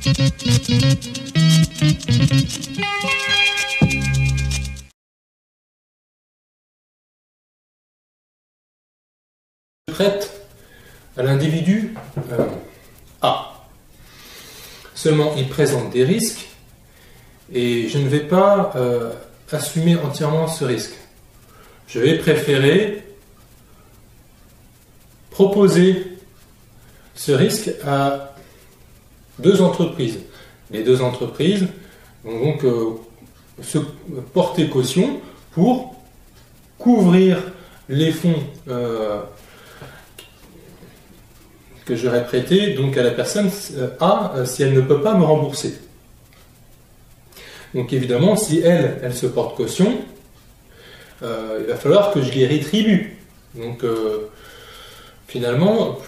Prête à l'individu A. Seulement, il présente des risques et je ne vais pas assumer entièrement ce risque. Je vais préférer proposer ce risque à deux entreprises. Les deux entreprises vont donc se porter caution pour couvrir les fonds que j'aurais prêtés donc à la personne A si elle ne peut pas me rembourser. Donc évidemment, si elle se porte caution, il va falloir que je les rétribue. Donc finalement,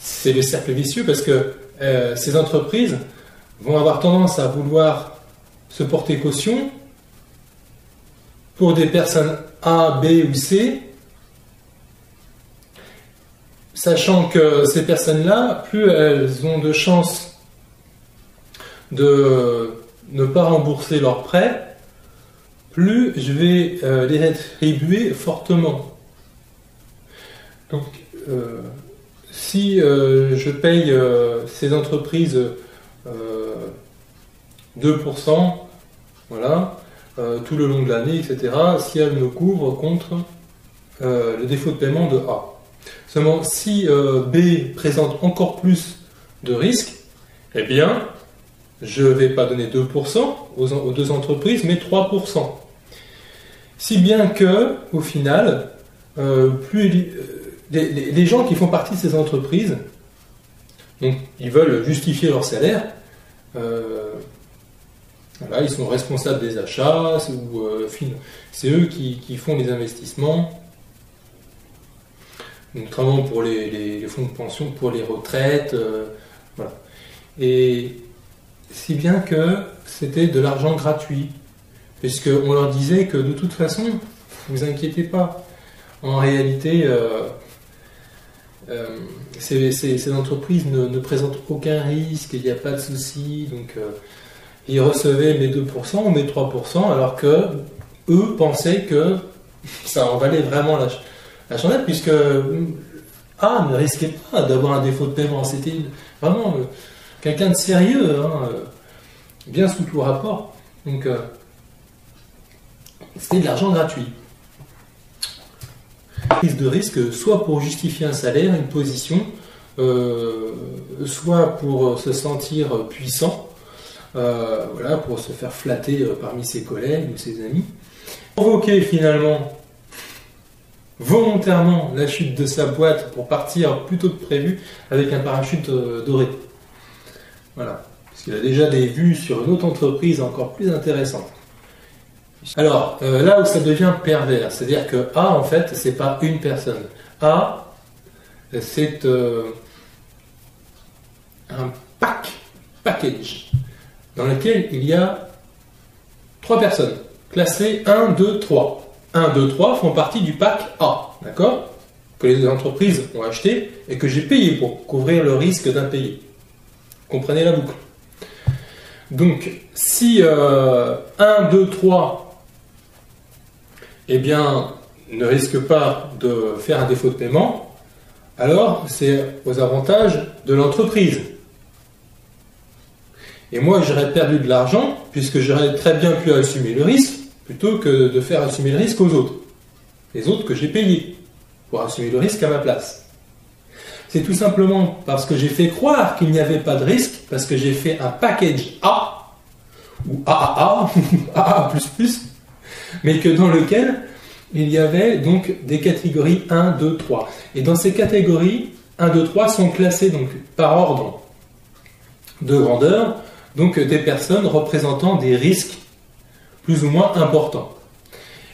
c'est le cercle vicieux parce que ces entreprises vont avoir tendance à vouloir se porter caution pour des personnes A, B ou C, sachant que ces personnes-là, plus elles ont de chances de ne pas rembourser leurs prêts, plus je vais les rétribuer fortement. Donc, si je paye ces entreprises 2%, voilà, tout le long de l'année, etc., si elles me couvrent contre le défaut de paiement de A. Seulement, si B présente encore plus de risques, eh bien, je ne vais pas donner 2% aux deux entreprises, mais 3%. Si bien que, au final, les gens qui font partie de ces entreprises, donc, ils veulent justifier leur salaire, voilà, ils sont responsables des achats, c'est eux qui font les investissements, notamment pour les fonds de pension, pour les retraites, voilà. Et si bien que c'était de l'argent gratuit, puisqu'on leur disait que de toute façon, ne vous inquiétez pas, en réalité, ces entreprises ne présentent aucun risque, il n'y a pas de souci, donc ils recevaient mes 2% ou mes 3%, alors que eux pensaient que ça en valait vraiment la chandelle, puisque A ne risquait pas d'avoir un défaut de paiement, c'était vraiment quelqu'un de sérieux, hein, bien sous tout rapport, donc c'était de l'argent gratuit. Prise de risque, soit pour justifier un salaire, une position, soit pour se sentir puissant, voilà, pour se faire flatter parmi ses collègues ou ses amis. Provoquer finalement volontairement la chute de sa boîte pour partir plus tôt que prévu avec un parachute doré. Voilà, parce qu'il a déjà des vues sur une autre entreprise encore plus intéressante. Alors, là où ça devient pervers, c'est-à-dire que A, en fait, c'est pas une personne. A, c'est un package, dans lequel il y a 3 personnes, classées 1, 2, 3. 1, 2, 3 font partie du pack A, d'accord? Que les entreprises ont acheté et que j'ai payé pour couvrir le risque d'impayé. Comprenez la boucle. Donc, si 1, 2, 3, eh bien, ne risque pas de faire un défaut de paiement, alors c'est aux avantages de l'entreprise. Et moi, j'aurais perdu de l'argent, puisque j'aurais très bien pu assumer le risque, plutôt que de faire assumer le risque aux autres. Les autres que j'ai payés, pour assumer le risque à ma place. C'est tout simplement parce que j'ai fait croire qu'il n'y avait pas de risque, parce que j'ai fait un package A, ou AAA, AA++, mais que dans lequel il y avait donc des catégories 1, 2, 3. Et dans ces catégories, 1, 2, 3 sont classées donc par ordre de grandeur, donc des personnes représentant des risques plus ou moins importants.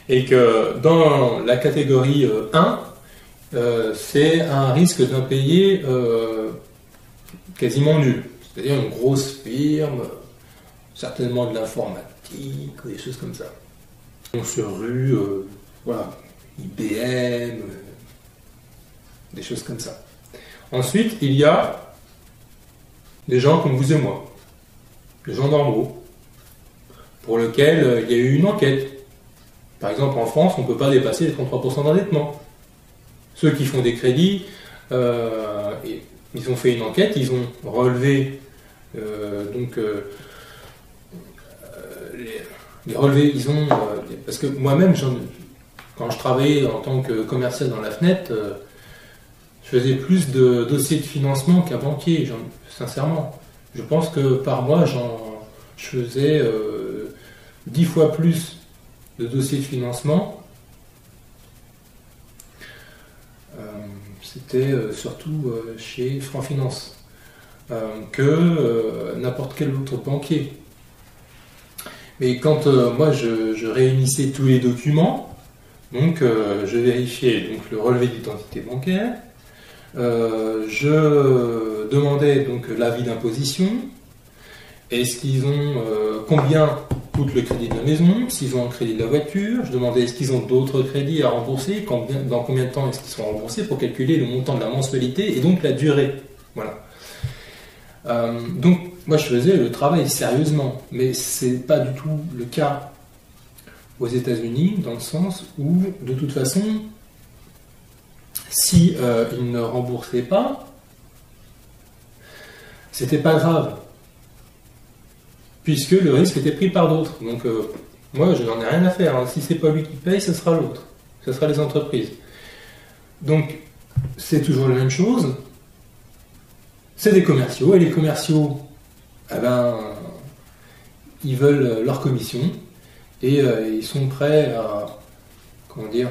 Et que dans la catégorie 1, c'est un risque d'impayé quasiment nul. C'est-à-dire une grosse firme, certainement de l'informatique, ou des choses comme ça. Sur rue, voilà, IBM, des choses comme ça. Ensuite, il y a des gens comme vous et moi, des gens normaux, pour lesquels il y a eu une enquête. Par exemple, en France, on ne peut pas dépasser les 33% d'endettement. Ceux qui font des crédits, ils ont fait une enquête, ils ont relevé les relevés, parce que moi-même, quand je travaillais en tant que commercial dans la FNET, je faisais plus de dossiers de financement qu'un banquier, sincèrement. Je pense que par mois, je faisais 10 fois plus de dossiers de financement. C'était surtout chez Franc Finance que n'importe quel autre banquier. Mais quand moi je réunissais tous les documents, donc je vérifiais donc le relevé d'identité bancaire, je demandais donc l'avis d'imposition, est-ce qu'ils ont combien coûte le crédit de la maison, s'ils ont un crédit de la voiture, je demandais est-ce qu'ils ont d'autres crédits à rembourser, dans combien de temps est-ce qu'ils sont remboursés pour calculer le montant de la mensualité et donc la durée. Voilà. Donc moi je faisais le travail sérieusement, mais c'est pas du tout le cas aux États-Unis, dans le sens où de toute façon, si ils ne remboursaient pas, c'était pas grave, puisque le risque était pris par d'autres. Donc moi je n'en ai rien à faire, hein. Si c'est pas lui qui paye, ce sera l'autre, ce sera les entreprises. Donc c'est toujours la même chose. C'est des commerciaux, et les commerciaux, ils veulent leur commission, et ils sont prêts à, comment dire,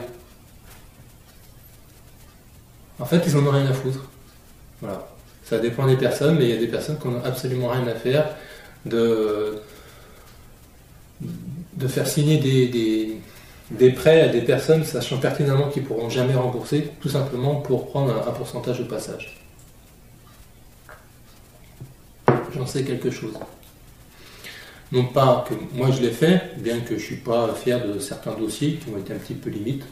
en fait, ils en ont rien à foutre. Voilà. Ça dépend des personnes, mais il y a des personnes qui n'ont absolument rien à faire de faire signer des prêts à des personnes sachant pertinemment qu'ils ne pourront jamais rembourser, tout simplement pour prendre un pourcentage au passage. J'en sais quelque chose. Non pas que moi je l'ai fait, bien que je ne suis pas fier de certains dossiers qui ont été un petit peu limites.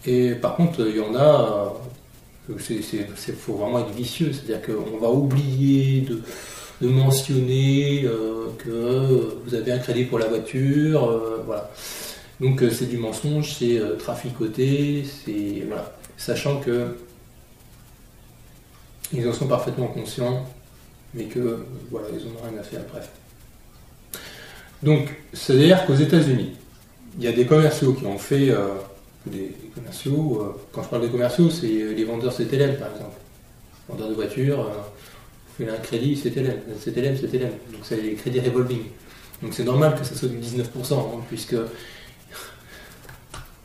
Et par contre, il y en a, il faut vraiment être vicieux, c'est-à-dire qu'on va oublier de mentionner que vous avez un crédit pour la voiture, voilà. Donc c'est du mensonge, c'est traficoté, c'est voilà, sachant que ils en sont parfaitement conscients, mais que voilà, ils n'en ont rien à faire, bref. Donc, c'est-à-dire qu'aux États-Unis, il y a des commerciaux qui ont fait des commerciaux. Quand je parle des commerciaux, c'est les vendeurs CTLM, par exemple. Vendeurs de voitures, vous faites un crédit CTLM, donc c'est les crédits revolving. Donc c'est normal que ça soit du 19%, hein, puisque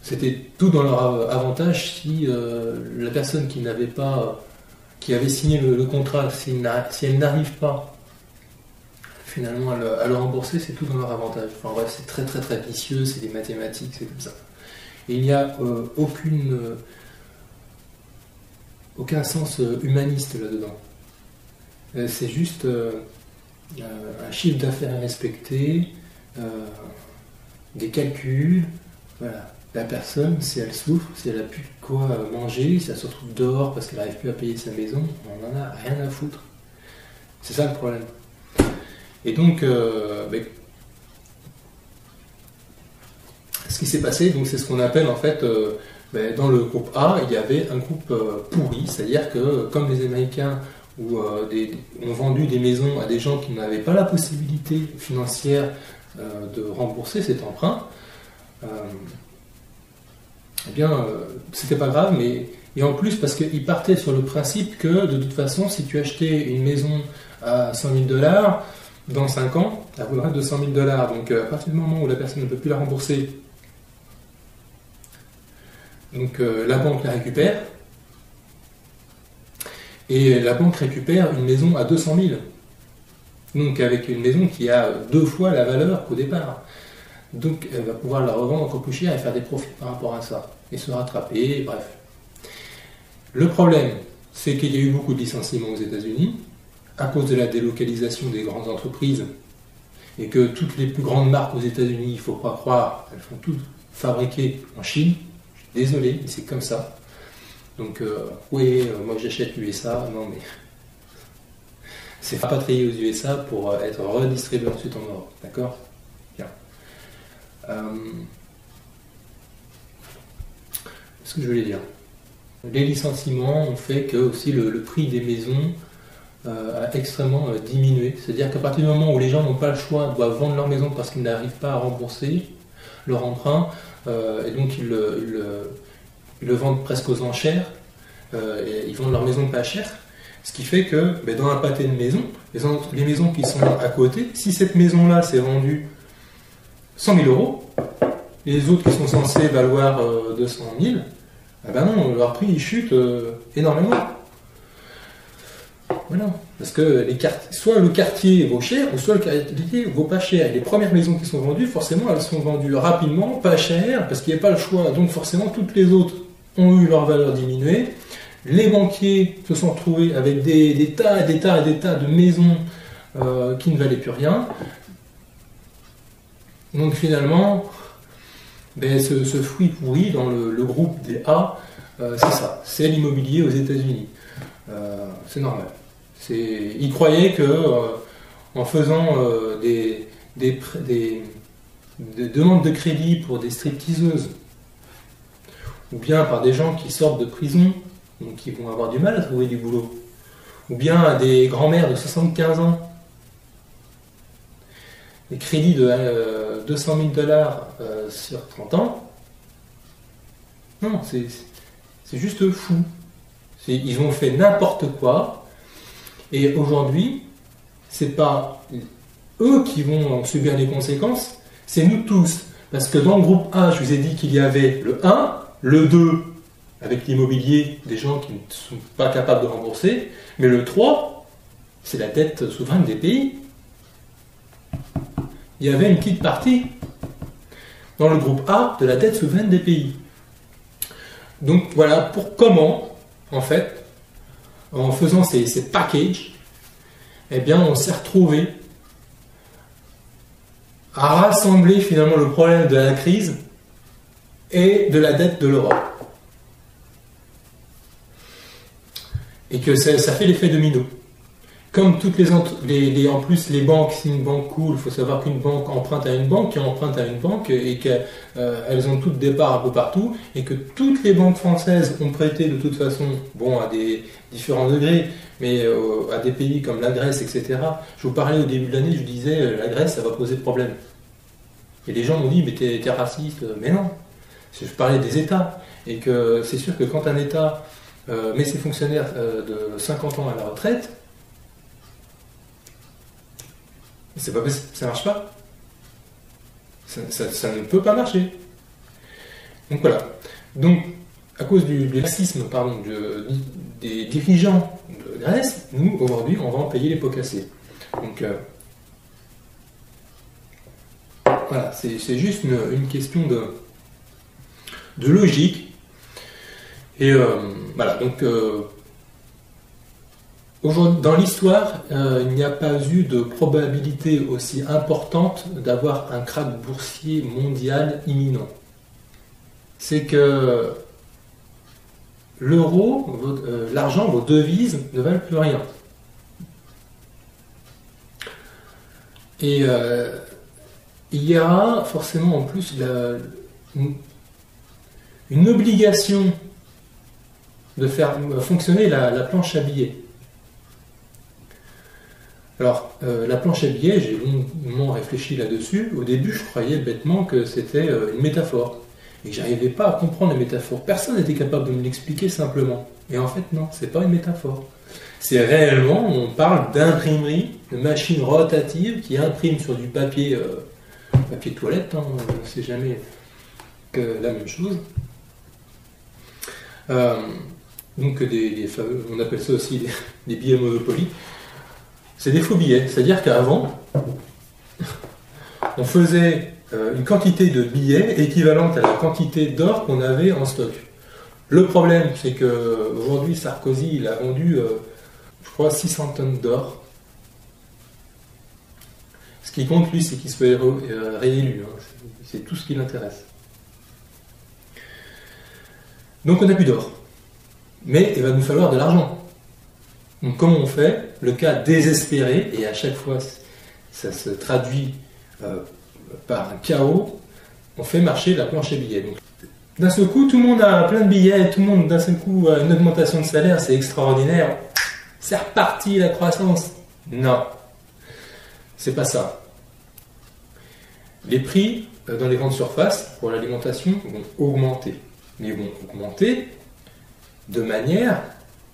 c'était tout dans leur avantage si la personne qui n'avait pas qui avait signé le contrat, si elle n'arrive pas finalement à le rembourser, c'est tout dans leur avantage. Enfin bref, c'est très très très vicieux, c'est des mathématiques, c'est comme ça. Et il n'y a aucun sens humaniste là-dedans. C'est juste un chiffre d'affaires à respecter, des calculs, voilà. La personne, si elle souffre, si elle n'a plus de quoi manger, si elle se retrouve dehors parce qu'elle n'arrive plus à payer sa maison, on n'en a rien à foutre. C'est ça le problème. Et donc, ce qui s'est passé, donc c'est ce qu'on appelle en fait, dans le groupe A, il y avait un groupe pourri, c'est-à-dire que comme les Américains ont vendu des maisons à des gens qui n'avaient pas la possibilité financière de rembourser cet emprunt, eh bien, c'était pas grave, et en plus parce qu'ils partaient sur le principe que de toute façon, si tu achetais une maison à $100 000, dans 5 ans, elle vaudra $200 000. Donc à partir du moment où la personne ne peut plus la rembourser, donc la banque la récupère, et la banque récupère une maison à 200 000. Donc avec une maison qui a 2 fois la valeur qu'au départ. Donc elle va pouvoir la revendre encore plus cher et faire des profits par rapport à ça. Et se rattraper, bref. Le problème, c'est qu'il y a eu beaucoup de licenciements aux États-Unis à cause de la délocalisation des grandes entreprises et que toutes les plus grandes marques aux États-Unis, il ne faut pas croire, elles font toutes fabriquées en Chine. Je suis désolé, mais c'est comme ça. Donc, moi j'achète l'USA, non mais c'est rapatrié aux USA pour être redistribué ensuite en Europe. D'accord? Bien. Ce que je voulais dire. Les licenciements ont fait que aussi le prix des maisons a extrêmement diminué. C'est-à-dire qu'à partir du moment où les gens n'ont pas le choix, doivent vendre leur maison parce qu'ils n'arrivent pas à rembourser leur emprunt, et donc ils le vendent presque aux enchères, et ils vendent leur maison pas cher. Ce qui fait que dans un pâté de maisons, les maisons qui sont à côté, si cette maison-là s'est vendue 100 000 euros, les autres qui sont censés valoir 200 000, ah ben non, leur prix il chute énormément. Voilà. Parce que soit le quartier vaut cher, ou soit le quartier vaut pas cher. Et les premières maisons qui sont vendues, forcément, elles sont vendues rapidement, pas cher, parce qu'il n'y a pas le choix. Donc forcément, toutes les autres ont eu leur valeur diminuée. Les banquiers se sont retrouvés avec des tas et des tas et des tas de maisons qui ne valaient plus rien. Donc finalement, ce fruit pourri dans le groupe des A, c'est ça, c'est l'immobilier aux États-Unis. C'est normal. Ils croyaient que en faisant des demandes de crédit pour des stripteaseuses, ou bien par des gens qui sortent de prison, donc qui vont avoir du mal à trouver du boulot, ou bien à des grands-mères de 75 ans, des crédits de 200 000 $ sur 30 ans, non, c'est juste fou. Ils ont fait n'importe quoi, et aujourd'hui, c'est pas eux qui vont subir les conséquences, c'est nous tous. Parce que dans le groupe A, je vous ai dit qu'il y avait le 1, le 2, avec l'immobilier, des gens qui ne sont pas capables de rembourser, mais le 3, c'est la dette souveraine des pays. Il y avait une petite partie dans le groupe A de la dette souveraine des pays. Donc voilà pour comment, en fait, en faisant ces packages, eh bien on s'est retrouvé à rassembler finalement le problème de la crise et de la dette de l'Europe. Et que ça fait l'effet domino. Comme toutes en plus les banques, si une banque coule, il faut savoir qu'une banque emprunte à une banque, qui emprunte à une banque, et qu'elles ont toutes des parts un peu partout, et que toutes les banques françaises ont prêté de toute façon, à des différents degrés, mais à des pays comme la Grèce, etc. Je vous parlais au début de l'année, je vous disais, la Grèce, ça va poser problème. Et les gens m'ont dit, mais t'es raciste. Mais non, je parlais des États, et que c'est sûr que quand un État met ses fonctionnaires de 50 ans à la retraite, c'est pas possible, ça marche pas. Ça ne peut pas marcher. Donc voilà. Donc, à cause du laxisme des dirigeants de Grèce, nous, aujourd'hui, on va en payer les pots cassés. Donc, voilà, c'est juste une question de logique. Et voilà, donc... aujourd'hui, dans l'histoire, il n'y a pas eu de probabilité aussi importante d'avoir un krach boursier mondial imminent. C'est que l'euro, l'argent, vos devises ne valent plus rien. Et il y aura forcément en plus une obligation de faire fonctionner la planche à billets. Alors, la planche à billets, j'ai longuement réfléchi là-dessus. Au début, je croyais bêtement que c'était une métaphore. Et que j'arrivais pas à comprendre la métaphore. Personne n'était capable de me l'expliquer simplement. Et en fait, non, c'est pas une métaphore. C'est réellement, on parle d'imprimerie, de machine rotative qui imprime sur du papier, papier toilette, on ne sait jamais que la même chose. Donc, on appelle ça aussi des billets Monopoly. C'est des faux billets, c'est-à-dire qu'avant, on faisait une quantité de billets équivalente à la quantité d'or qu'on avait en stock. Le problème, c'est qu'aujourd'hui, Sarkozy, il a vendu, je crois, 600 tonnes d'or. Ce qui compte, lui, c'est qu'il soit réélu. Hein. C'est tout ce qui l'intéresse. Donc on n'a plus d'or. Mais il va nous falloir de l'argent. Donc comment on fait? Le cas désespéré, et à chaque fois ça se traduit par un chaos, on fait marcher la planche à billets. Donc, d'un seul coup, tout le monde a plein de billets, tout le monde d'un seul coup a une augmentation de salaire, c'est extraordinaire. C'est reparti la croissance. Non, c'est pas ça. Les prix dans les grandes surfaces pour l'alimentation vont augmenter. Mais ils vont augmenter de manière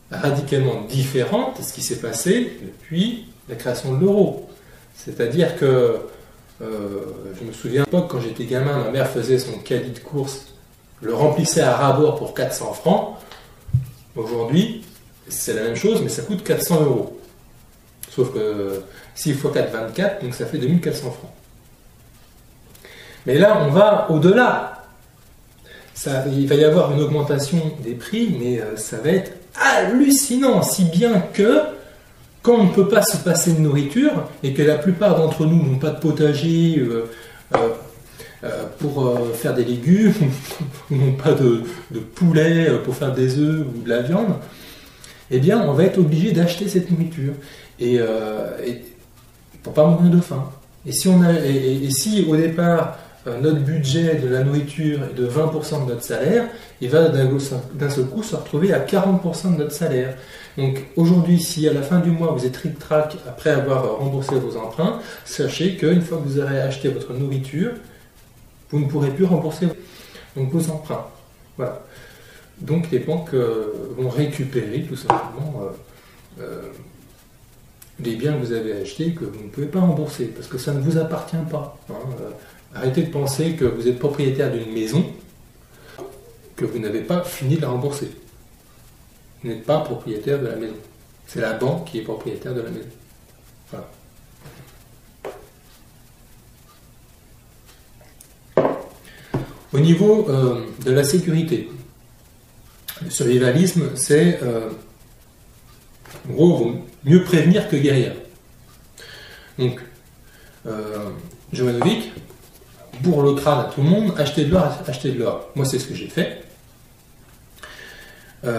radicalement différente de ce qui s'est passé depuis la création de l'euro. C'est-à-dire que, je me souviens à l'époque, quand j'étais gamin, ma mère faisait son caddie de course, le remplissait à ras-bord pour 400 francs. Aujourd'hui, c'est la même chose, mais ça coûte 400 euros. Sauf que 6 x 4, 24, donc ça fait 2400 francs. Mais là, on va au-delà. Il va y avoir une augmentation des prix, mais ça va être hallucinant, si bien que, quand on ne peut pas se passer de nourriture, et que la plupart d'entre nous n'ont pas de potager pour faire des légumes, ou n'ont pas de poulet pour faire des œufs ou de la viande, eh bien, on va être obligé d'acheter cette nourriture. Et pour pas mourir de faim. Et si au départ, notre budget de la nourriture est de 20% de notre salaire, il va d'un seul coup se retrouver à 40% de notre salaire. Donc aujourd'hui, si à la fin du mois vous êtes ric-trac après avoir remboursé vos emprunts, sachez qu'une fois que vous aurez acheté votre nourriture, vous ne pourrez plus rembourser vos emprunts. Voilà. Donc les banques vont récupérer tout simplement les biens que vous avez achetés que vous ne pouvez pas rembourser, parce que ça ne vous appartient pas. Arrêtez de penser que vous êtes propriétaire d'une maison, que vous n'avez pas fini de la rembourser. Vous n'êtes pas propriétaire de la maison. C'est la banque qui est propriétaire de la maison. Voilà. Au niveau de la sécurité, le survivalisme, c'est en gros mieux prévenir que guérir. Donc, Jovanovic bourre le crâne à tout le monde, achetez de l'or, achetez de l'or. Moi, c'est ce que j'ai fait.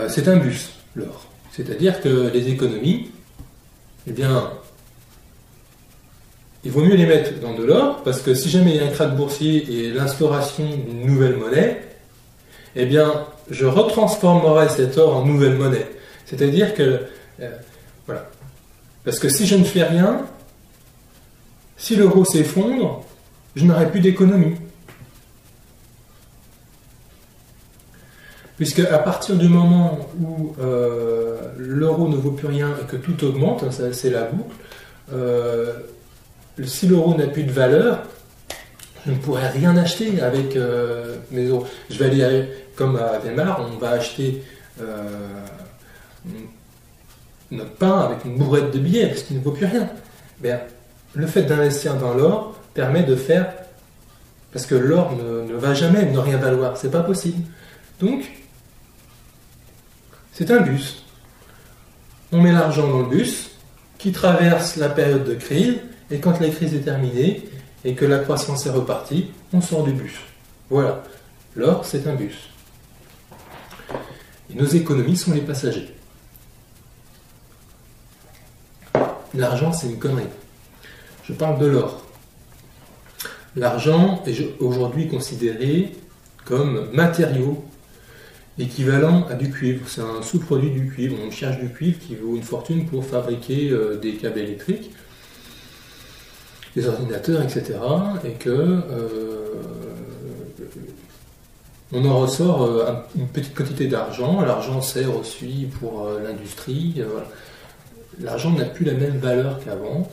C'est un bus, l'or. C'est-à-dire que les économies, eh bien, il vaut mieux les mettre dans de l'or, parce que si jamais il y a un krach boursier et l'instauration d'une nouvelle monnaie, eh bien, je retransformerai cet or en nouvelle monnaie. C'est-à-dire que, voilà. Parce que si je ne fais rien, si l'euro s'effondre, je n'aurai plus d'économie. Puisque à partir du moment où l'euro ne vaut plus rien et que tout augmente, c'est la boucle, si l'euro n'a plus de valeur, je ne pourrai rien acheter avec mes euros. Je vais aller, comme à Weimar, on va acheter notre pain avec une bourrette de billets, parce qu'il ne vaut plus rien. Bien, le fait d'investir dans l'or permet de faire... Parce que l'or ne va jamais ne rien valoir, c'est pas possible. Donc, c'est un bus. On met l'argent dans le bus, qui traverse la période de crise, et quand la crise est terminée, et que la croissance est repartie, on sort du bus. Voilà. L'or, c'est un bus. Et nos économies sont les passagers. L'argent, c'est une connerie. Je parle de l'or. L'argent est aujourd'hui considéré comme matériau équivalent à du cuivre. C'est un sous-produit du cuivre. On cherche du cuivre qui vaut une fortune pour fabriquer des câbles électriques, des ordinateurs, etc. Et que on en ressort une petite quantité d'argent. L'argent sert aussi pour l'industrie. Voilà. L'argent n'a plus la même valeur qu'avant.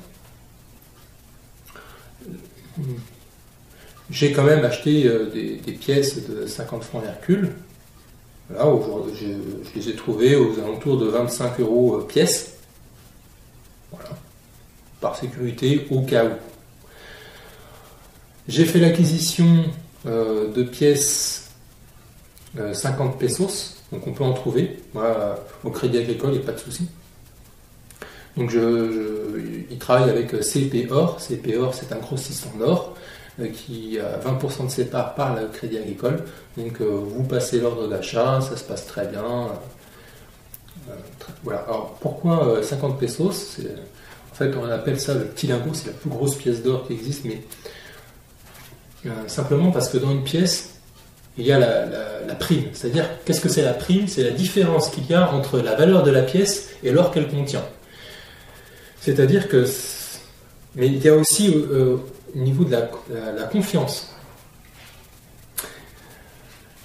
J'ai quand même acheté des pièces de 50 francs Hercule. Là, aujourd'hui, je les ai trouvées aux alentours de 25 € pièce. Voilà. Par sécurité, au cas où. J'ai fait l'acquisition de pièces 50 pesos, donc on peut en trouver. Moi, au Crédit Agricole, il n'y a pas de souci. Donc il travaille avec CP Or. CP Or, c'est un grossiste en or qui a 20% de ses parts par le Crédit Agricole. Donc vous passez l'ordre d'achat, ça se passe très bien. Voilà. Alors pourquoi 50 pesos? En fait, on appelle ça le petit lingot, c'est la plus grosse pièce d'or qui existe, mais simplement parce que dans une pièce, il y a la prime. C'est-à-dire, qu'est-ce que c'est la prime? C'est la différence qu'il y a entre la valeur de la pièce et l'or qu'elle contient. C'est-à-dire que... Mais il y a aussi au niveau de la confiance.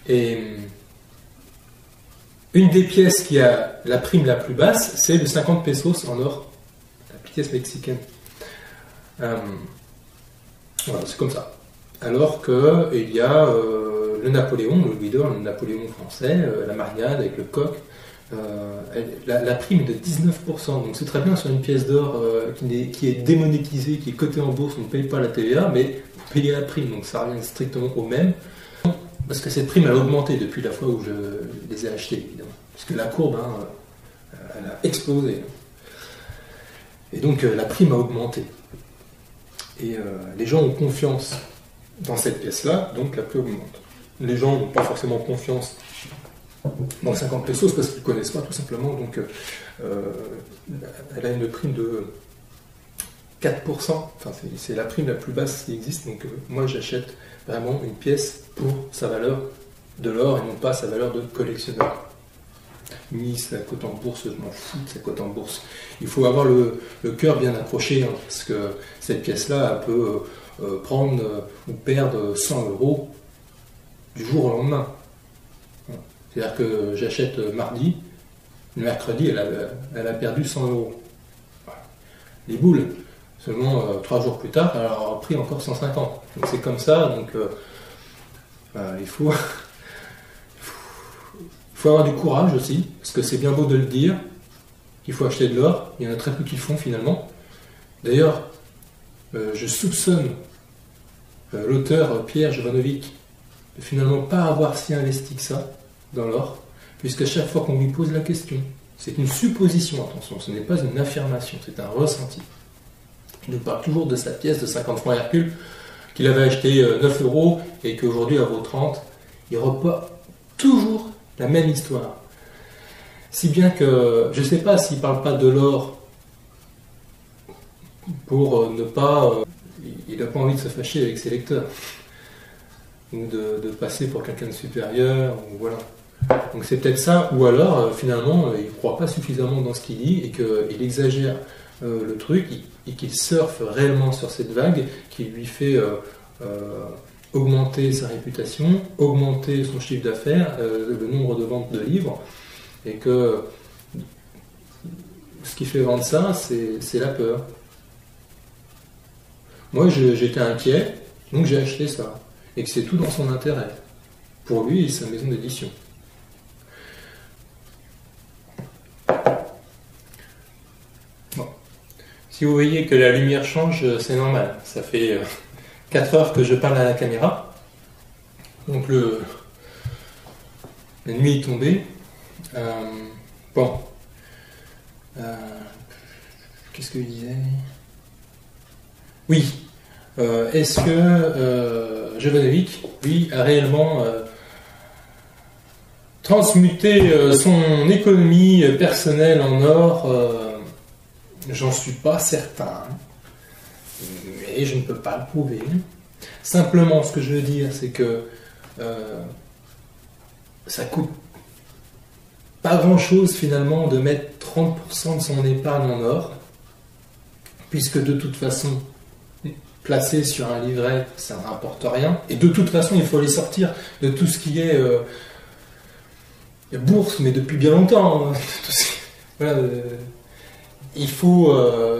Et une des pièces qui a la prime la plus basse, c'est le 50 pesos en or, la pièce mexicaine. Voilà, c'est comme ça. Alors qu'il y a le Napoléon, le Louis d'or, le Napoléon français, la Mariade avec le coq, la prime est de 19%. Donc c'est très bien sur une pièce d'or qui est démonétisée, qui est cotée en bourse, on ne paye pas la TVA, mais vous payez la prime, donc ça revient strictement au même. Parce que cette prime elle a augmenté depuis la fois où je les ai achetés, évidemment. Parce que la courbe, elle a explosé. Et donc la prime a augmenté. Et les gens ont confiance dans cette pièce-là, donc la prime augmente. Les gens n'ont pas forcément confiance dans 50 pesos parce qu'ils ne connaissent pas tout simplement. Donc elle a une prime de 4%. Enfin, c'est la prime la plus basse qui existe. Donc moi j'achète vraiment une pièce pour sa valeur de l'or et non pas sa valeur de collectionneur. Ni sa cote en bourse, je m'en fous de sa cote en bourse. Il faut avoir le cœur bien accroché, hein, parce que cette pièce-là, elle peut prendre ou perdre 100 € du jour au lendemain. C'est-à-dire que j'achète mardi, le mercredi, elle a perdu 100 €. Voilà. Les boules, seulement 3 jours plus tard, elle aura pris encore 150. Donc c'est comme ça, donc il faut avoir du courage aussi, parce que c'est bien beau de le dire, qu'il faut acheter de l'or, il y en a très peu qui le font finalement. D'ailleurs, je soupçonne l'auteur Pierre Jovanovic de finalement pas avoir si investi que ça dans l'or, puisqu'à chaque fois qu'on lui pose la question, c'est une supposition, attention, ce n'est pas une affirmation, c'est un ressenti. Il nous parle toujours de sa pièce de 50 francs Hercule, qu'il avait acheté 9 € et qu'aujourd'hui elle vaut 30. Il reporte toujours la même histoire. Si bien que, je ne sais pas s'il ne parle pas de l'or pour ne pas... il n'a pas envie de se fâcher avec ses lecteurs, ou de passer pour quelqu'un de supérieur, ou voilà. Donc c'est peut-être ça, ou alors finalement il ne croit pas suffisamment dans ce qu'il dit et qu'il exagère le truc et qu'il surfe réellement sur cette vague qui lui fait augmenter sa réputation, augmenter son chiffre d'affaires, le nombre de ventes de livres, et que ce qui fait vendre ça, c'est la peur. Moi j'étais inquiet, donc j'ai acheté ça, et que c'est tout dans son intérêt, pour lui et sa maison d'édition. Bon. Si vous voyez que la lumière change, c'est normal, ça fait 4 heures que je parle à la caméra, donc la nuit est tombée. Bon, qu'est-ce que je disais? Oui, est-ce que Jovanovic, lui, a réellement transmuté son économie personnelle en or? J'en suis pas certain, mais je ne peux pas le prouver. Simplement, ce que je veux dire, c'est que ça coûte pas grand-chose finalement de mettre 30% de son épargne en or, puisque de toute façon, placer sur un livret, ça ne rapporte rien. Et de toute façon, il faut les sortir de tout ce qui est bourse, mais depuis bien longtemps. Voilà, il faut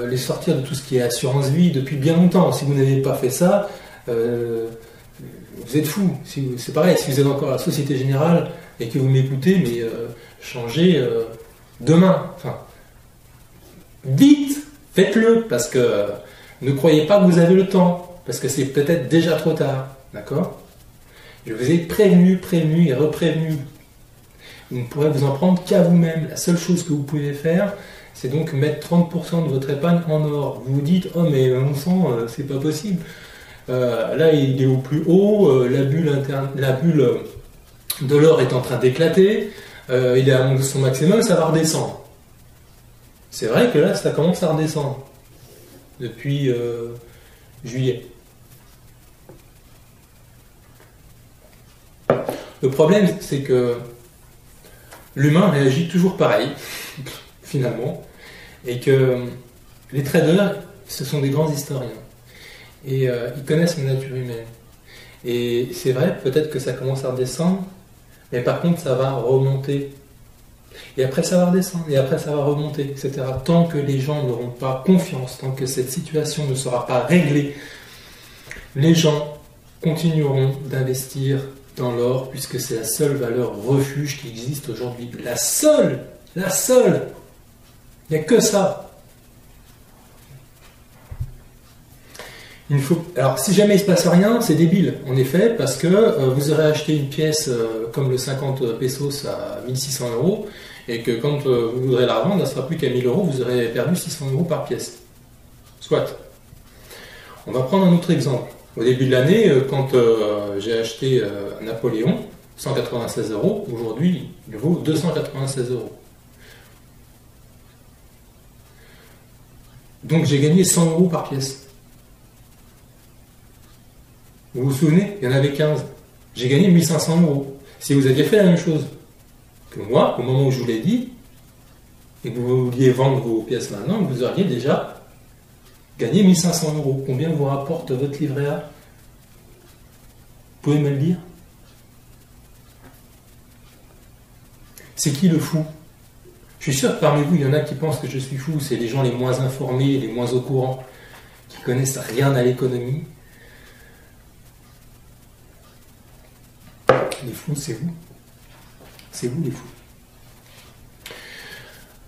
les sortir de tout ce qui est assurance vie depuis bien longtemps. Si vous n'avez pas fait ça, vous êtes fou. C'est pareil, si vous êtes encore à la Société Générale et que vous m'écoutez, mais changez demain. Enfin, vite, faites-le, parce que ne croyez pas que vous avez le temps, parce que c'est peut-être déjà trop tard. D'accord? Je vous ai prévenu et reprévenu. Vous ne pourrez vous en prendre qu'à vous-même. La seule chose que vous pouvez faire, c'est donc mettre 30% de votre épargne en or. Vous vous dites, oh mais mon sang, c'est pas possible. Là, il est au plus haut, la bulle de l'or est en train d'éclater. il est à son maximum, ça va redescendre. C'est vrai que là, ça commence à redescendre depuis juillet. Le problème, c'est que l'humain réagit toujours pareil, finalement, et que les traders, ce sont des grands historiens, et ils connaissent la nature humaine. Et c'est vrai, peut-être que ça commence à redescendre, mais par contre, ça va remonter. Et après, ça va redescendre, et après, ça va remonter, etc. Tant que les gens n'auront pas confiance, tant que cette situation ne sera pas réglée, les gens continueront d'investir dans l'or, puisque c'est la seule valeur refuge qui existe aujourd'hui. La seule. Il n'y a que ça. Alors, si jamais il ne se passe rien, c'est débile, en effet, parce que vous aurez acheté une pièce comme le 50 pesos à 1600 €, et que quand vous voudrez la revendre, elle ne sera plus qu'à 1000 €, vous aurez perdu 600 € par pièce. Soit. On va prendre un autre exemple. Au début de l'année, quand j'ai acheté Napoléon, 196 €, aujourd'hui, il vaut 296 €. Donc j'ai gagné 100 € par pièce. Vous vous souvenez, il y en avait 15. J'ai gagné 1500 €. Si vous aviez fait la même chose que moi, au moment où je vous l'ai dit, et que vous vouliez vendre vos pièces maintenant, vous auriez déjà gagné 1500 €. Combien vous rapporte votre livret A? Vous pouvez me le dire? C'est qui le fou? Je suis sûr que parmi vous, il y en a qui pensent que je suis fou. C'est les gens les moins informés, les moins au courant, qui connaissent rien à l'économie. Les fous, c'est vous. C'est vous les fous.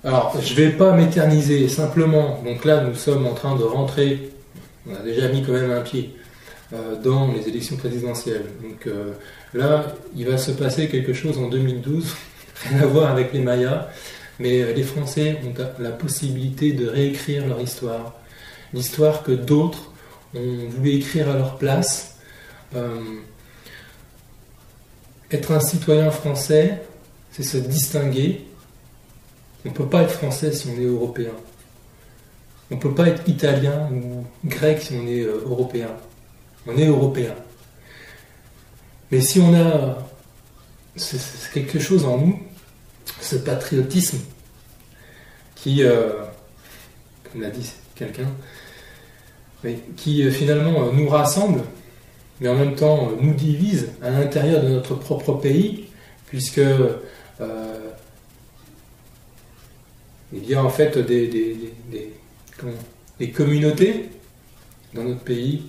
Alors, je ne vais pas m'éterniser, simplement. Donc là, nous sommes en train de rentrer, on a déjà mis quand même un pied dans les élections présidentielles. Donc là, il va se passer quelque chose en 2012, rien à voir avec les Mayas, mais les Français ont la possibilité de réécrire leur histoire. L'histoire que d'autres ont voulu écrire à leur place. Être un citoyen français, c'est se distinguer. On ne peut pas être français si on est européen. On ne peut pas être italien ou grec si on est européen. On est européen. Mais si on a c'est quelque chose en nous, ce patriotisme qui, comme l'a dit quelqu'un, qui finalement nous rassemble, mais en même temps nous divise à l'intérieur de notre propre pays, puisque il y a en fait des communautés dans notre pays,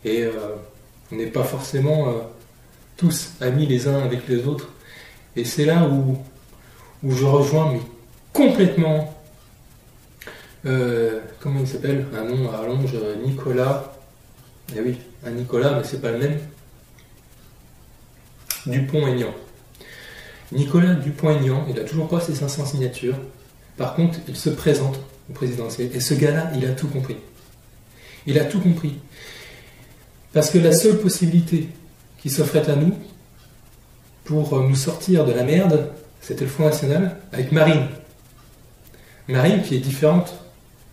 et on n'est pas forcément tous amis les uns avec les autres. Et c'est là où je rejoins complètement, comment il s'appelle, un nom à rallonge, Nicolas. Eh oui, un Nicolas, mais c'est pas le même. Dupont-Aignan. Nicolas Dupont-Aignan, il a toujours pas ses 500 signatures. Par contre, il se présente au présidentiel. Et ce gars-là, il a tout compris. Il a tout compris. Parce que la seule possibilité qui s'offrait à nous pour nous sortir de la merde, c'était le Front National avec Marine. Marine qui est différente,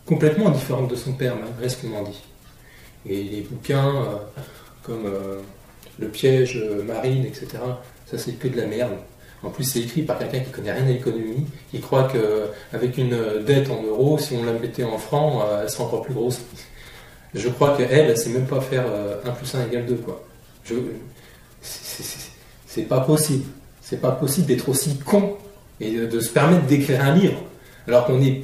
complètement différente de son père, malgré ce qu'on en dit. Et les bouquins comme Le piège, Marine, etc., ça c'est que de la merde. En plus, c'est écrit par quelqu'un qui connaît rien à l'économie, qui croit qu'avec une dette en euros, si on la mettait en francs, elle serait encore plus grosse. Je crois qu'elle, elle sait même pas faire 1 + 1 = 2, quoi. C'est pas possible. C'est pas possible d'être aussi con et de se permettre d'écrire un livre, alors qu'on est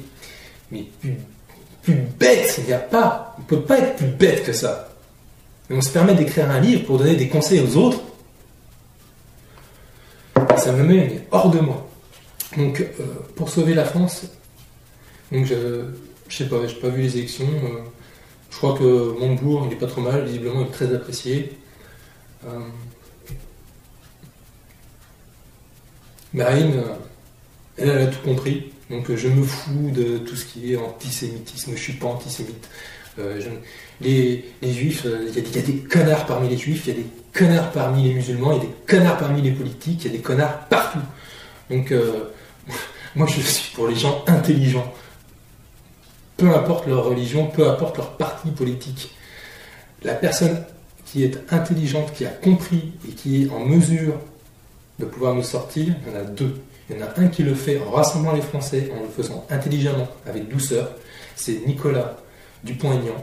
plus bête. Il n'y a pas. On ne peut pas être plus bête que ça. Et on se permet d'écrire un livre pour donner des conseils aux autres. Ça me met hors de moi. Donc, pour sauver la France, donc je sais pas, j'ai pas vu les élections. Je crois que Montebourg, il est pas trop mal, visiblement il est très apprécié. Marine, elle a tout compris. Donc je me fous de tout ce qui est antisémitisme. Je suis pas antisémite. Les juifs, il y a des connards parmi les juifs, il y a des connards parmi les musulmans, il y a des connards parmi les politiques, il y a des connards partout. Donc, moi je suis pour les gens intelligents. Peu importe leur religion, peu importe leur parti politique. La personne qui est intelligente, qui a compris et qui est en mesure de pouvoir nous sortir, il y en a deux. Il y en a un qui le fait en rassemblant les Français, en le faisant intelligemment, avec douceur. C'est Nicolas Dupont-Aignan.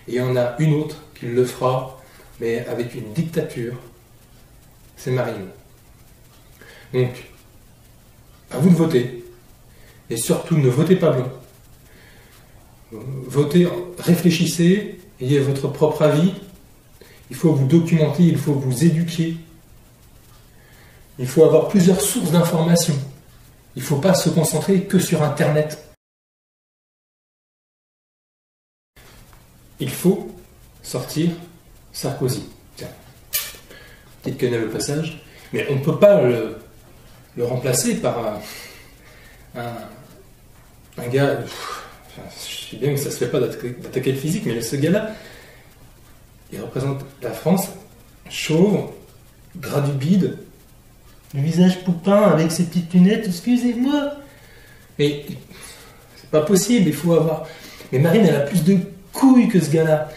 Et il y en a une autre qui le fera, mais avec une dictature. C'est Marine. Donc, à vous de voter. Et surtout, ne votez pas blanc. Votez, réfléchissez, ayez votre propre avis. Il faut vous documenter, il faut vous éduquer. Il faut avoir plusieurs sources d'informations. Il ne faut pas se concentrer que sur Internet. Il faut sortir Sarkozy. Tiens, petite quenelle au passage. Mais on ne peut pas le remplacer par un gars... je sais bien que ça ne se fait pas d'attaquer le physique, mais ce gars-là, il représente la France, chauve, gras du bide, le visage poupin avec ses petites lunettes, excusez-moi. Mais c'est pas possible, il faut avoir... Mais Marine, elle a plus de couilles que ce gars-là.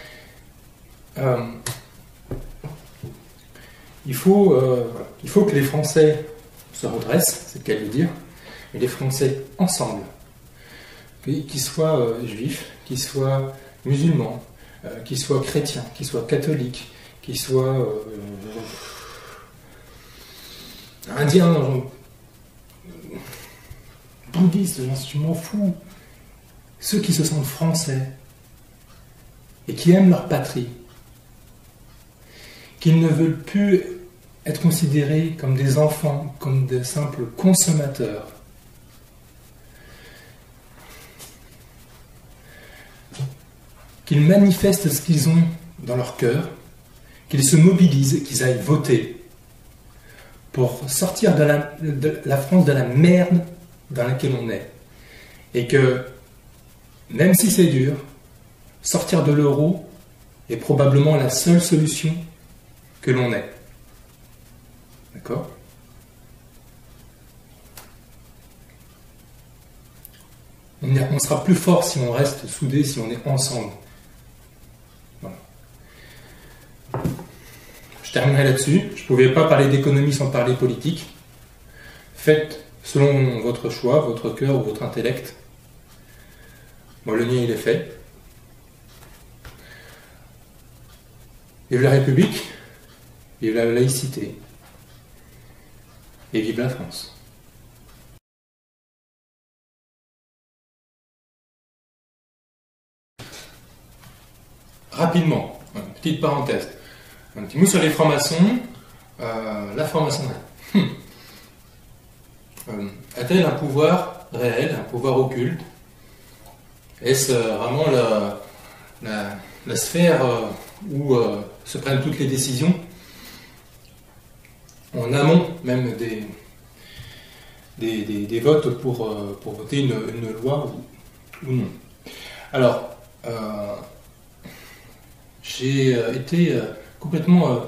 Il faut que les Français se redressent, c'est le cas de le dire, mais les Français ensemble, qu'ils soient juifs, qu'ils soient musulmans, qu'ils soient chrétiens, qu'ils soient catholiques, qu'ils soient indiens, bouddhistes, je m'en fous. Ceux qui se sentent français et qui aiment leur patrie, qu'ils ne veulent plus être considérés comme des enfants, comme de simples consommateurs. Qu'ils manifestent ce qu'ils ont dans leur cœur, qu'ils se mobilisent, qu'ils aillent voter pour sortir de la France de la merde dans laquelle on est. Et que, même si c'est dur, sortir de l'euro est probablement la seule solution que l'on ait. D'accord ? On sera plus fort si on reste soudés, si on est ensemble. Voilà. Je terminerai là-dessus. Je ne pouvais pas parler d'économie sans parler politique. Faites selon votre choix, votre cœur ou votre intellect. Moi, le mien, il est fait. Vive la République, vive la laïcité, et vive la France. Rapidement, une petite parenthèse. Un petit mot sur les francs-maçons. La franc-maçonnerie. A-t-elle un pouvoir réel, un pouvoir occulte? Est-ce vraiment la sphère où se prennent toutes les décisions, en amont même des votes pour voter une loi ou non? Alors, j'ai été complètement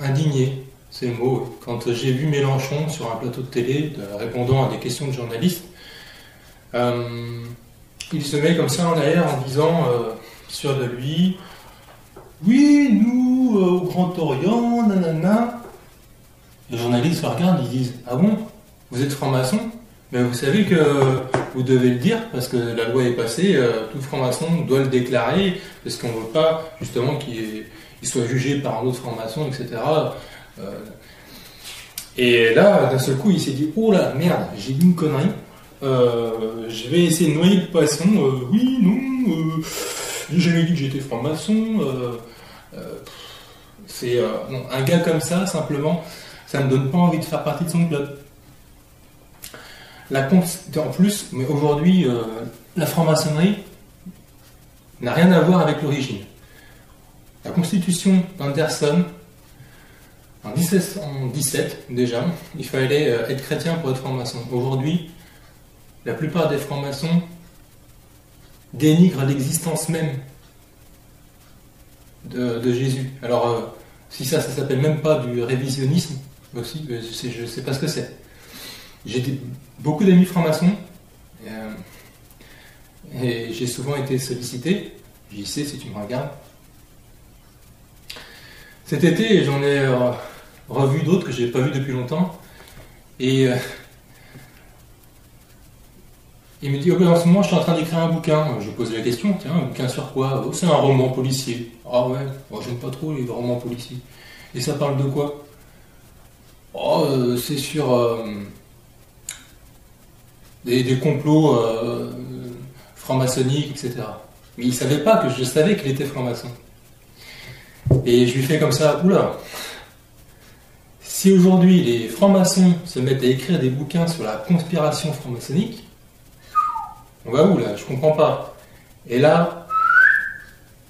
indigné, c'est le mot, quand j'ai vu Mélenchon sur un plateau de télé répondant à des questions de journalistes. Il se met comme ça en arrière en disant, sûr de lui, oui, nous, au Grand Orient, nanana. Les journalistes le regardent, ils disent, ah bon, vous êtes franc-maçon? Mais vous savez que vous devez le dire, parce que la loi est passée, tout franc-maçon doit le déclarer, parce qu'on ne veut pas, justement, qu'il soit jugé par un autre franc-maçon, etc. Et là, d'un seul coup, il s'est dit, oh là, merde, j'ai dit une connerie. Je vais essayer de noyer le poisson. Oui, non, j'ai jamais dit que j'étais franc-maçon. Non, un gars comme ça, simplement, ça ne me donne pas envie de faire partie de son club. En plus, mais aujourd'hui, la franc-maçonnerie n'a rien à voir avec l'origine. La constitution d'Anderson, en 1717 déjà, il fallait être chrétien pour être franc-maçon. Aujourd'hui, la plupart des francs-maçons dénigrent l'existence même de Jésus. Alors, si ça s'appelle même pas du révisionnisme, aussi, je ne sais pas ce que c'est. J'ai beaucoup d'amis francs-maçons et j'ai souvent été sollicité. J'y sais si tu me regardes. Cet été, j'en ai revu d'autres que je n'ai pas vus depuis longtemps. Et il me dit, oh, ben, en ce moment, je suis en train d'écrire un bouquin. Je pose la question, tiens, un bouquin sur quoi? Oh, c'est un roman policier. Ah ouais, moi j'aime pas trop les romans policiers. Et ça parle de quoi? Oh, c'est sur des complots franc-maçonniques, etc. Mais il savait pas que je savais qu'il était franc-maçon. Et je lui fais comme ça, oula, si aujourd'hui les francs-maçons se mettent à écrire des bouquins sur la conspiration franc-maçonnique, on va où là? Je comprends pas. Et là,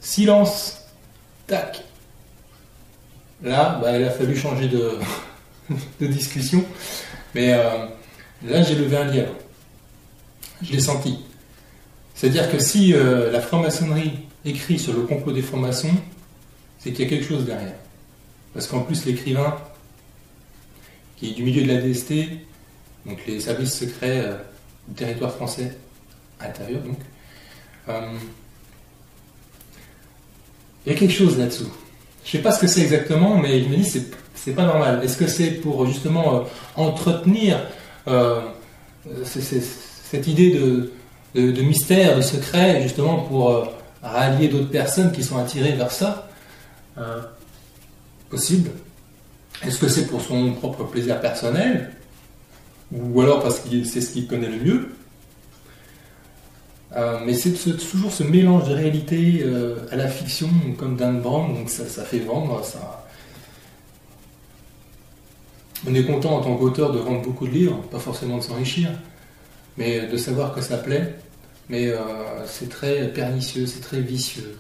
silence, tac. Là, il a fallu changer de discussion. Mais là, j'ai levé un lièvre. Je l'ai senti. C'est-à-dire que si la franc-maçonnerie écrit sur le complot des francs-maçons, c'est qu'il y a quelque chose derrière. Parce qu'en plus, l'écrivain, qui est du milieu de la DST, donc les services secrets du territoire français intérieur, donc, il y a quelque chose là-dessous. Je ne sais pas ce que c'est exactement, mais je me dis c'est pas normal. Est-ce que c'est pour justement entretenir cette idée de mystère, de secret, justement pour rallier d'autres personnes qui sont attirées vers ça? Possible. Est-ce que c'est pour son propre plaisir personnel? Ou alors parce que c'est ce qu'il connaît le mieux? Mais c'est toujours ce mélange de réalité à la fiction, comme Dan Brown, donc ça fait vendre. On est content en tant qu'auteur de vendre beaucoup de livres, pas forcément de s'enrichir, mais de savoir que ça plaît. Mais c'est très pernicieux, c'est très vicieux.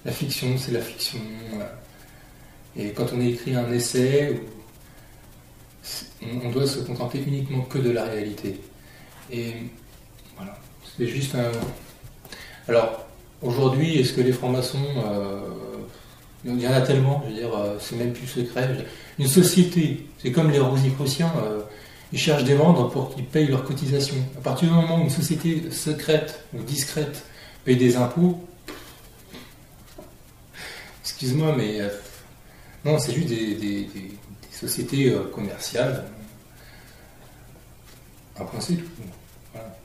La fiction, c'est la fiction. Et quand on écrit un essai, on doit se contenter uniquement que de la réalité. Et voilà. C'est juste un... Alors, aujourd'hui, est-ce que les francs-maçons... il y en a tellement, je veux dire, c'est même plus secret. Une société, c'est comme les Rosicruciens, ils cherchent des membres pour qu'ils payent leurs cotisations. À partir du moment où une société secrète ou discrète paye des impôts, excuse-moi, mais non, c'est juste des sociétés commerciales. Après, c'est tout. Voilà.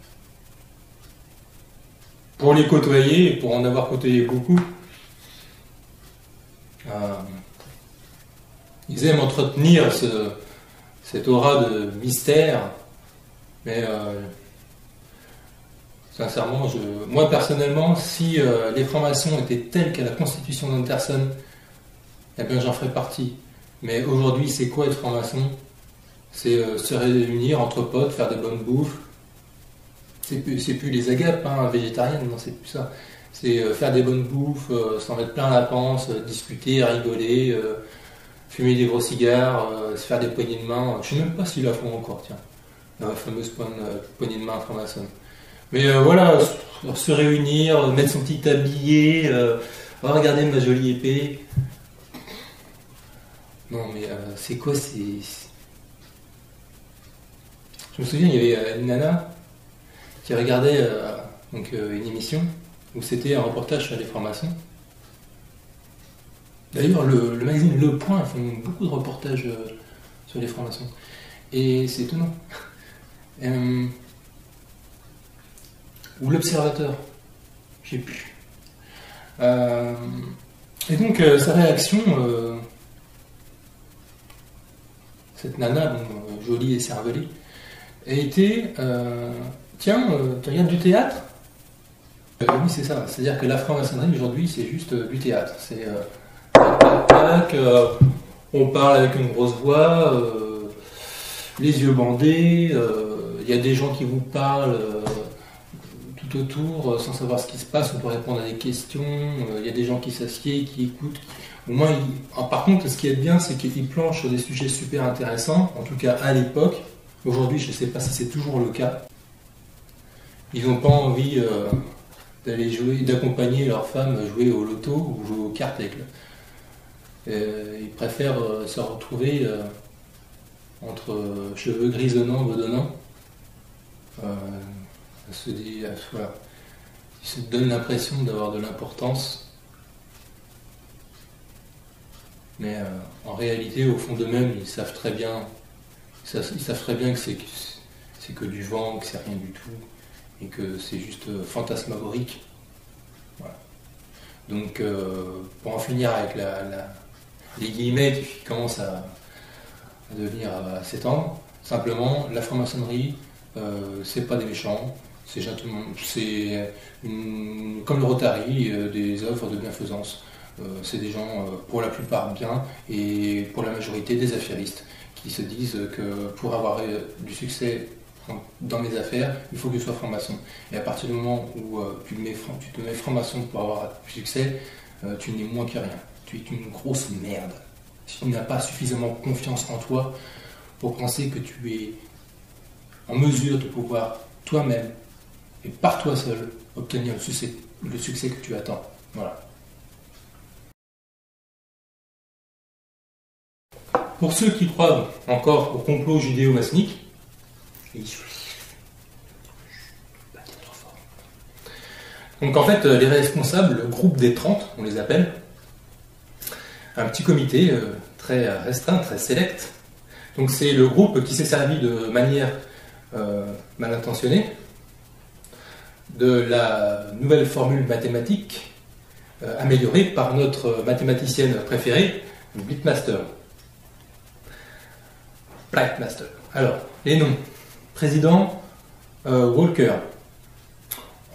Pour les côtoyer, pour en avoir côtoyé beaucoup, ils aiment entretenir cette aura de mystère, mais sincèrement, moi personnellement, si les francs-maçons étaient tels qu'à la constitution d'Anderson, eh bien j'en ferais partie. Mais aujourd'hui, c'est quoi être franc-maçon? C'est se réunir entre potes, faire des bonnes bouffes. C'est plus les agapes végétariennes, non, c'est plus ça. C'est faire des bonnes bouffes, s'en mettre plein la panse, discuter, rigoler, fumer des gros cigares, se faire des poignées de main. Je ne sais même pas s'ils la font encore, tiens, la fameuse poignée de main franc-maçonne. Mais voilà, se réunir, mettre son petit tablier, regardez ma jolie épée. Non, mais c'est quoi Je me souviens, il y avait une nana qui regardait une émission où c'était un reportage sur les francs-maçons. D'ailleurs, le magazine Le Point fait beaucoup de reportages sur les francs-maçons. Et c'est étonnant. Ou l'Observateur, je sais plus. Et donc, sa réaction, cette nana, jolie et cervelée, a été tiens, tu regardes du théâtre? Oui, c'est ça. C'est-à-dire que la franc-maçonnerie aujourd'hui, c'est juste du théâtre. C'est on parle avec une grosse voix, les yeux bandés, il y a des gens qui vous parlent tout autour sans savoir ce qui se passe, on peut répondre à des questions, il y a des gens qui s'assiedent, qui écoutent. Au moins, par contre, ce qui est bien, c'est qu'ils planchent sur des sujets super intéressants, en tout cas à l'époque. Aujourd'hui, je ne sais pas si c'est toujours le cas. Ils n'ont pas envie d'aller jouer, d'accompagner leur femme jouer au loto ou jouer aux cartes avec ils préfèrent se retrouver entre cheveux grisonnants, bedonnants. Se dit, voilà, ils se donnent l'impression d'avoir de l'importance, mais en réalité, au fond d'eux-mêmes, ils savent très bien que c'est que du vent, que c'est rien du tout, et que c'est juste fantasmagorique. Voilà. Donc, pour en finir avec les guillemets qui commencent à devenir à s'étendre, simplement, la franc-maçonnerie, c'est pas des méchants, c'est comme le Rotary, des œuvres de bienfaisance. C'est des gens, pour la plupart, bien, et pour la majorité, des affairistes, qui se disent que pour avoir du succès dans mes affaires, il faut que je sois franc-maçon. Et à partir du moment où tu te mets franc-maçon pour avoir du succès, tu n'es moins que rien. Tu es une grosse merde. Si tu n'as pas suffisamment confiance en toi pour penser que tu es en mesure de pouvoir toi-même et par toi seul obtenir le succès que tu attends. Voilà. Pour ceux qui croient encore au complot judéo-maçonnique, donc en fait les responsables, le groupe des 30, on les appelle, un petit comité très restreint, très sélect. Donc c'est le groupe qui s'est servi de manière mal intentionnée de la nouvelle formule mathématique améliorée par notre mathématicienne préférée, Blitmaster. Alors, les noms. Président Walker,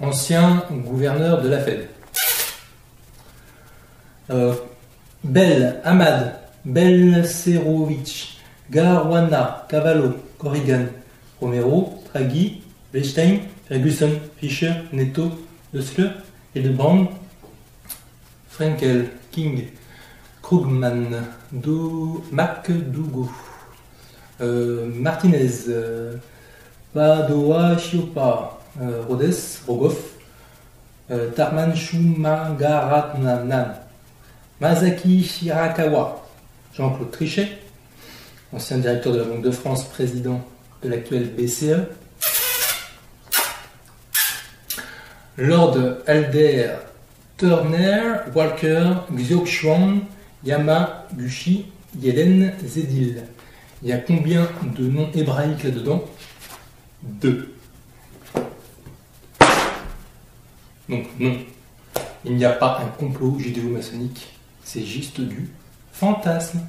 ancien gouverneur de la Fed. Bell, Ahmad, Belcerovitch, Caruana, Cavallo, Corrigan, Romero, Draghi, Weinstein, Ferguson, Fischer, Neto, Dössler, Hildebrand, Frankel, King, Krugman, MacDougall, Martinez, Badoa, Chioppa, Rhodes, Rogoff, Tarman Shumagaratnam, Masaki Shirakawa, Jean-Claude Trichet, ancien directeur de la Banque de France, président de l'actuelle BCE, Lord Alder Turner, Walker, Xiuquan, Yamaguchi, Yellen, Zedil. Il y a combien de noms hébraïques là-dedans? 2. Donc non, il n'y a pas un complot judéo-maçonnique, c'est juste du fantasme.